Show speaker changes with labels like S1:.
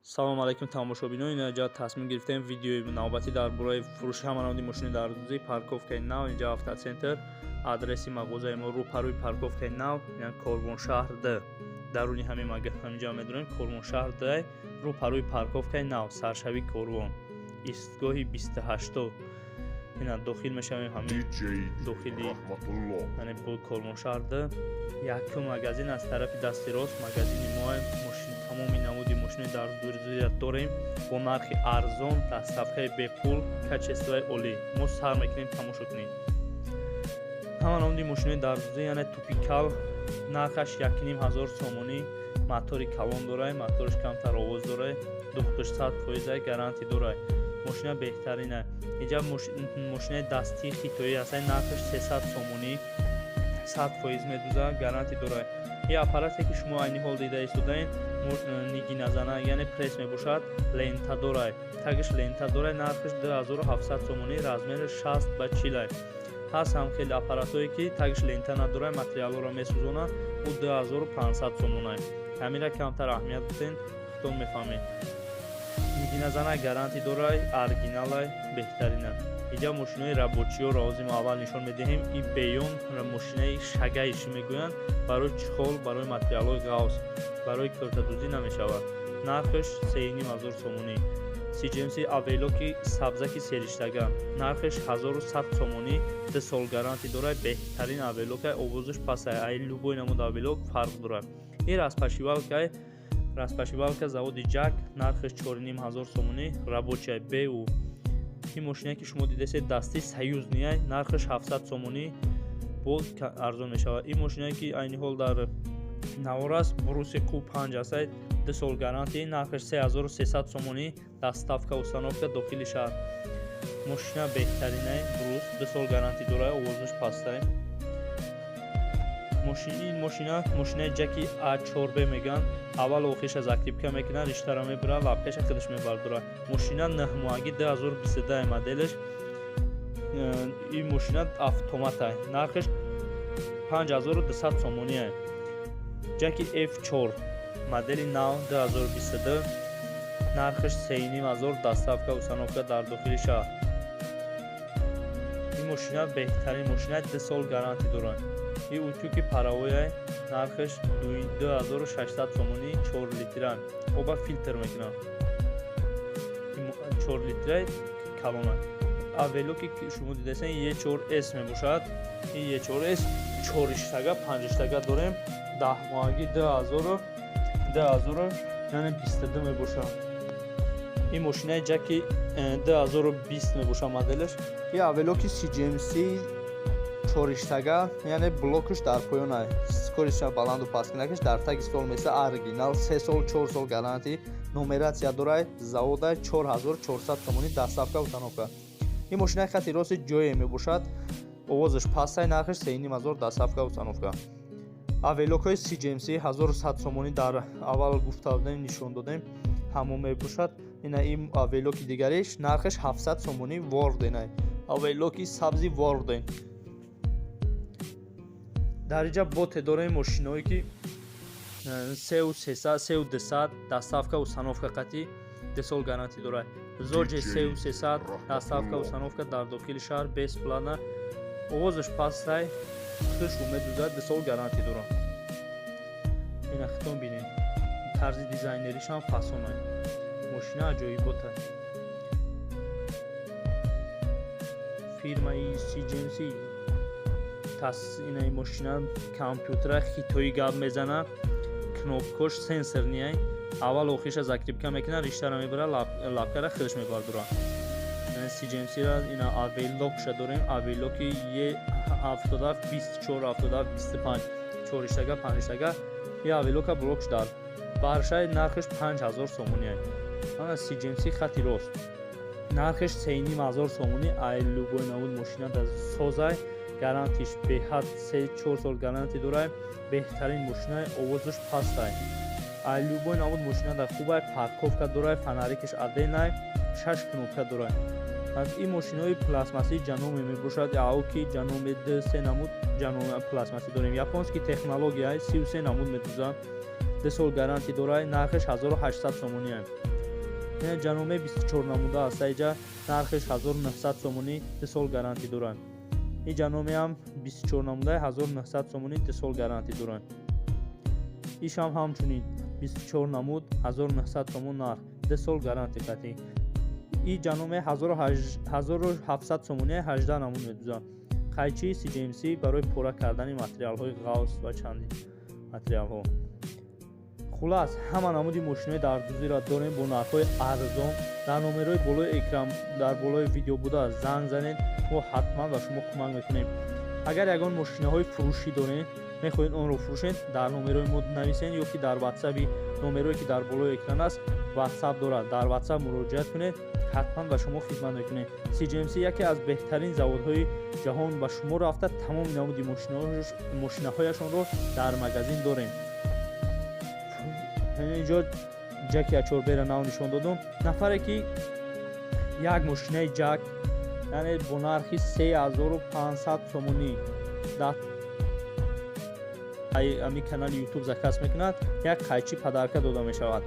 S1: салом алайкум тамошобинони инҷа тасмим гирифтем видеои навбатӣ дар бораи фурӯши ҳамараводи мошини дарозӣ парковкаи нав. Инҷа автоцентр, адреси мағозаи мо рӯпарӯи парковкаи нав, Корбоншаҳр Д. Даруни ҳаминҷа медонем Корбоншаҳр Д, рӯпарӯи парковкаи нав, саршавии Корбон, истгоҳи 28 ина дохил мешавем. ҳамин дохили Корбоншаҳр Д. Якум магазин аз тарафи дасти рост магазини мо тамоми намуди мошини дарозӣ дорем бо нархи арзон, дастсафҳаи бепул, качествои олӣ. Мо сар мекунем тамошо кунем. Ҳама намуди мошини дарозӣ яъне тупикал, нархаш 1500 сомонӣ, мотори калон дорад, моториш камтар овоз дорад, духтуш 100% гарантӣ дорад. Мошина беҳтарина. Инҷа мошини дастии хитоӣ аст, нархаш 300 сомонӣ, 100% медузад, гарантӣ дорад. ин аппарате ки шумо айни ҳол дида истодаед, нигиназана яъне пресс мебошад, лента дорад, тагиш лента дорад, нархаш 2700 сомонӣ, размераш 60 ба 40. ҳаст ҳам хеле аппаратҳое ки тагиш лента надорад, материалҳоро месӯзонад, у 2500 сомона. ҳаминро камтар аҳамият буден, худтон мефаҳмед. нигиназана гарантӣ дорад, оригиналай, беҳтарина. инҷа мошинои рабочиёро озимо аввал нишон медиҳем. ин беён мошинаи шагаиш мегӯянд, барои чихол, барои материалҳои ғавз, барои кӯртадӯзӣ намешавад. нархаш 3500 сомонӣ. CGMC авелоки сабзаки сериштага, нархаш 1100 сомонӣ, 2 сол гарантӣ дорад, беҳтарин авелока, овозаш пасай, ай любой намуд авелок фарқ дорад. ин распашивалка заводи ҷак, нархаш 4500 сомонӣ, рабочая БУ. ин мошине ки шумо дидасед дасти союзния, нархаш 700 сомонӣ, бо арзон мешавад. ин мошине ки айни ҳол дар навор аст, бруси Q5 аст, 2 сол гарантӣ, нархаш 3300 сомонӣ, дастставка установка дохили шаҳр. мошина беҳтарина, брус 2 сол гарантӣ дорад, овозаш пастай. мошинаи ҷаки A4B меган, аввал охиша закрипка мекунад, риштаро мебарад, лапкаша худаш мебардорад. мошина 9 моҳаги 2022 моделаш. ин мошина автомата, нархаш 5200 сомонӣ. ҷаки F4 модели нав 2022, нархаш 3500, дастставка установка дар дохили шаҳр. ин мошина беҳтарин мошина, 2 сол гарантӣ дорад. ин утюки паровоя, нархаш 2600 сомонӣ, 4 литра, оба филтр мекунад. 4 литра калона. авелоки ки шумо дидасен E4S мебошад. ин E4S 4 иштага, 5 иштага дорем, 10 моҳаги 2000 яъне 22 мебошад. ин мошинаи ҷаки 2020 мебошад моделаш. ин авелоки CGMC 4 иштага, яъне блокаш дар поён аст, скоростиша баланду пасткунакаш дар таги стол меса, оригинал, 3 сол 4 сол гарантӣ, номератсия дорад, завода 4400 сомонӣ, дастставка установка. ин мошинаи хати рости ҷое мебошад, овозаш пастай, нархаш 3500, дастставка установка. авелокҳои CGMC 1100 сомонӣ дар аввал гуфта будем, нишон додем, ҳамон мебошад. ина ин авелоки дигариш, нархаш 700 сомонӣ, Ворден. авелоки сабзи Ворден. дар инҷа боте дорем мошиное ки Seu300, Seu200, дастставка установка қатӣ, 2 сол гарантӣ дорад. Zoje Seu300, дастставка установка дар дохили шаҳр, без плана, овозаш пастай, худаш медузад, 2 сол гарантӣ дорад. ина хитон бинед, тарзи дизайнеришам фасон аст. мошина аҷоибота. фирмаи CGMC ин мошина компютера хитои гап мезана, кнопкош сенсорния, аввал охиша закрипка мекунад, риштаро мебарад, лапкара худаш мебардорад. CGMC ра ина авелокша дорем, авелоки E77, 24, 77, 25, 4 иштага, 5 иштага. ин авелока блокш дар баршай, нархаш 5000 сомонӣ. ана CGMC хати рост, нархаш 3500 сомонӣ, ай любой намуд мошина дар созай, гарантиш беҳад 3-4 сол гарантӣ дорад, беҳтарин мошина, овозаш пастай. ай любой намуд мошина дар хубай, парковка дорад, фонарикаш аденай, 6 кнопка дорад. ин мошинаҳои пластмассии ҷаноме мебошад, аоки ҷаноме 2-3 намуд ҷаноме пластмасси дорем. японски технология 33 намуд медузад. 2 сол гарантӣ дорад. Нархаш 1800 сомонӣ аст. Ин ҷаноме 24 намуда аст. Айҷа нархаш 1900 сомонӣ 2 сол гарантӣ дорад. Ин ҷаноме ҳам 24 намуда 1900 сомонӣ 2 сол гарантӣ дорад. Ишам ҳамчунин 24 намуд 1900 сомон нарх 2 сол гарантӣ қатъӣ. ин ҷаноме 1700 сомонӣ 18 намуд медузад. қайчии CJMC барои пора кардани материалҳои ғавс ва чандин материалҳо. Хулас ҳама намуди мошинҳои дар дузира дорем бо нархҳои арзон. Дар номерҳои болои экран дар болои видео буда занг занед, мо ҳатман ба шумо кӯмак мекунем. Агар ягон мошинаҳои фурӯшӣ доред, мехоҳед онро фурӯшед, дар номерҳои мо нависед ё ки дар WhatsApp-и номерҳое ки дар болои экран аст, WhatsApp дорад. Дар WhatsApp муроҷиат кунед, ҳатман ба шумо хизмат мекунем. CJMC яке аз беҳтарин заводҳои ҷаҳон ба шумо рафта тамоми намуди мошинаҳояшонро дар магазин дорем. Инҷо ҷаки А4Б-ро нав нишон додам. Нафаре ки як мошинаи ҷак, яъне бо нархи 3500 сомонӣ дар ами канали YouTube заказ мекунад, як қайчи падарка дода мешавад.